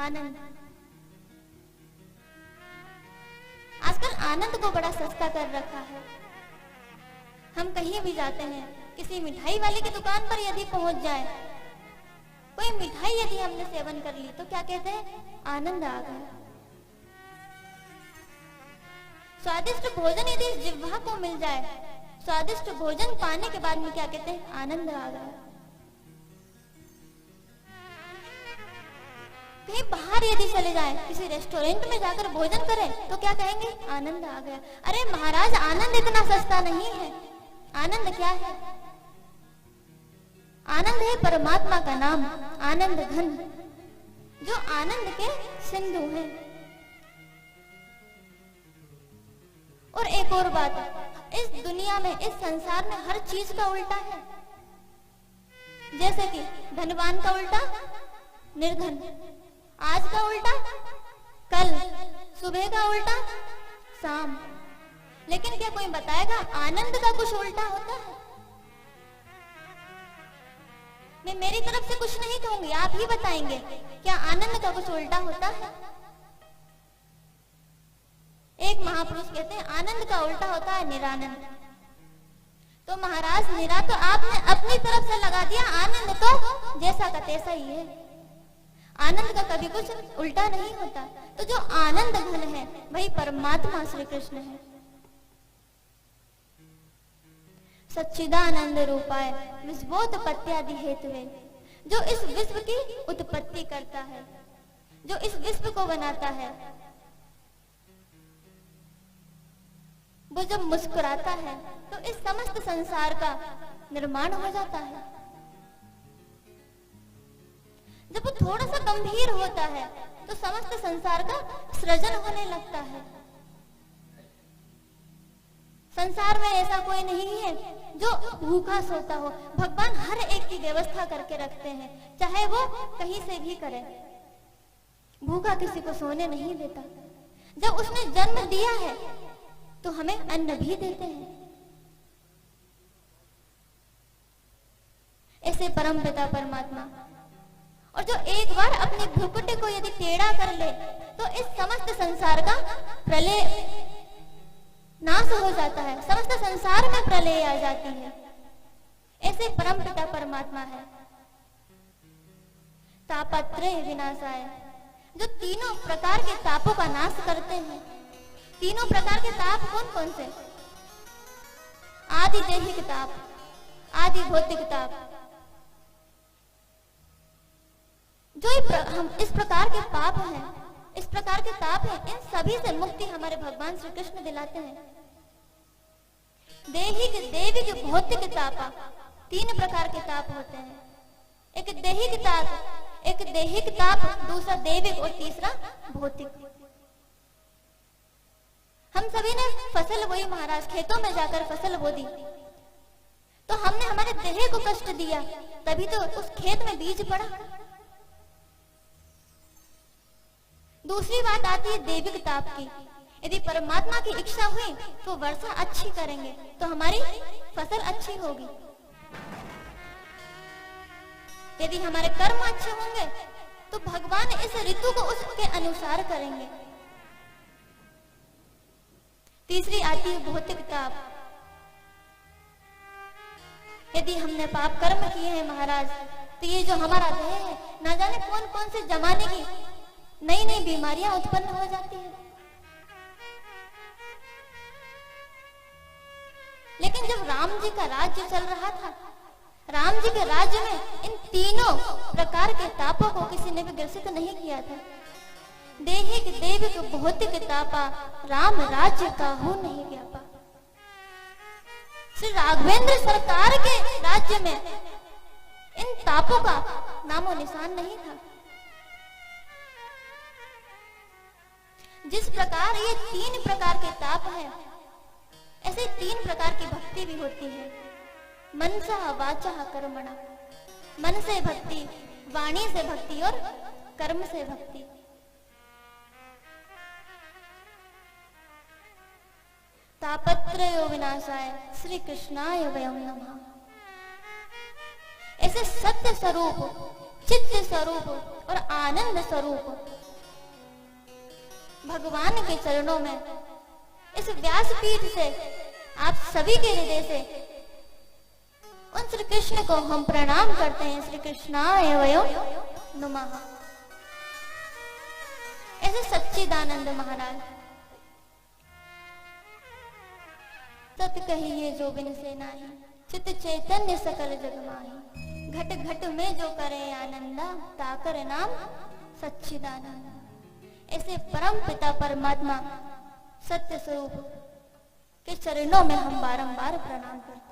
आनंद। आजकल आनंद को बड़ा सस्ता कर रखा है। हम कहीं भी जाते हैं, किसी मिठाई वाले की दुकान पर यदि पहुंच जाए, कोई मिठाई यदि हमने सेवन कर ली तो क्या कहते हैं? आनंद आ गया। स्वादिष्ट भोजन यदि जिह्वा को मिल जाए, स्वादिष्ट भोजन पाने के बाद में क्या कहते हैं? आनंद आ गया। कहीं बाहर यदि चले जाएं, किसी रेस्टोरेंट में जाकर भोजन करें तो क्या कहेंगे? आनंद आ गया। अरे महाराज, आनंद इतना सस्ता नहीं है। आनंद क्या है? आनंद है परमात्मा का नाम, आनंद घन, जो आनंद के सिंधु हैं। और एक और बात, इस दुनिया में, इस संसार में हर चीज का उल्टा है। जैसे कि धनवान का उल्टा निर्धन, आज का उल्टा कल, सुबह का उल्टा शाम। लेकिन क्या कोई बताएगा आनंद का कुछ उल्टा होता है? मैं मेरी तरफ से कुछ नहीं कहूंगी, आप ही बताएंगे क्या आनंद का कुछ उल्टा होता है? एक महापुरुष कहते हैं आनंद का उल्टा होता है निरानंद। तो महाराज, निरा तो आपने अपनी तरफ से लगा दिया, आनंद तो जैसा का तैसा ही है। आनंद का कभी कुछ उल्टा नहीं होता। तो जो आनंद घन है वही परमात्मा श्री कृष्ण है। सच्चिदानंद रूपाय विश्वोत्पत्त्यादि हेतुवे, जो इस विश्व की उत्पत्ति करता है, जो इस विश्व को बनाता है, वो जब मुस्कुराता है तो इस समस्त संसार का निर्माण हो जाता है। जब वो थोड़ा सा गंभीर होता है तो समस्त संसार का सृजन होने लगता है। संसार में ऐसा कोई नहीं है जो भूखा सोता हो। भगवान हर एक की व्यवस्था करके रखते हैं, चाहे वो कहीं से भी करे। भूखा किसी को सोने नहीं देता। जब उसने जन्म दिया है तो हमें अन्न भी देते हैं। ऐसे परमपिता परमात्मा, और जो एक बार अपने भ्रुकुटी को यदि टेढ़ा कर ले तो इस समस्त संसार का प्रलय नाश हो जाता है, समस्त संसार में प्रलय आ जाती है। ऐसे परमपिता परमात्मा है। तापत्रय विनाशाय, जो तीनों प्रकार के तापों का नाश करते हैं। तीनों प्रकार के ताप कौन कौन से? आदि दैहिक ताप, आदि भौतिक ताप। जो हम इस प्रकार के पाप हैं, इस प्रकार के ताप हैं, इन सभी से मुक्ति हमारे भगवान श्री कृष्ण दिलाते हैं। दैहिक, दैविक, भौतिक तापा, तीन प्रकार के ताप होते हैं। एक दैहिक ताप, एक दैहिक ताप, दूसरा दैविक और तीसरा भौतिक। हम सभी ने फसल बोई महाराज, खेतों में जाकर फसल बो दी, तो हमने हमारे देह को कष्ट दिया, तभी तो उस खेत में बीज पड़ा। दूसरी बात आती है दैविक ताप की। यदि परमात्मा की इच्छा हुई तो वर्षा अच्छी करेंगे तो हमारी फसल अच्छी होगी। यदि हमारे कर्म अच्छे होंगे तो भगवान इस ऋतु को उसके अनुसार करेंगे। तीसरी आती है भौतिक ताप। यदि हमने पाप कर्म किए हैं महाराज, तो ये जो हमारा देह है, ना जाने कौन कौन से जमाने की नई नई बीमारियां उत्पन्न हो जाती है। लेकिन जब राम जी का राज्य चल रहा था, राम जी के राज्य में इन तीनों प्रकार के तापों को किसी ने भी ग्रसित नहीं किया था। दैहिक, दैविक, भौतिक तापा, राम राज्य का हो नहीं व्यापा। श्री राघवेंद्र सरकार के राज्य में इन तापों का नामो निशान नहीं था। जिस प्रकार ये तीन प्रकार के ताप हैं, ऐसे तीन प्रकार की भक्ति भी होती है। मनसा वाचा कर्मणा, मन से भक्ति, वाणी से भक्ति और कर्म से भक्ति। तापत्रयो विनाशाय श्री कृष्णाय वयं नमः। ऐसे सत्य स्वरूप, चित्त स्वरूप और आनंद स्वरूप भगवान के चरणों में, इस व्यासपीठ से, आप सभी के हृदय से उन श्री कृष्ण को हम प्रणाम करते हैं। श्री कृष्णाय वयं नमः। ऐसे सच्चिदानंद महाराज, सत कहिए जो बिन से नाही, चित चैतन्य सकल जग माही, घट घट में जो करे आनंदा, ताकर नाम सच्चिदानंद। ऐसे परम पिता परमात्मा सत्य स्वरूप के चरणों में हम बारंबार प्रणाम करते हैं।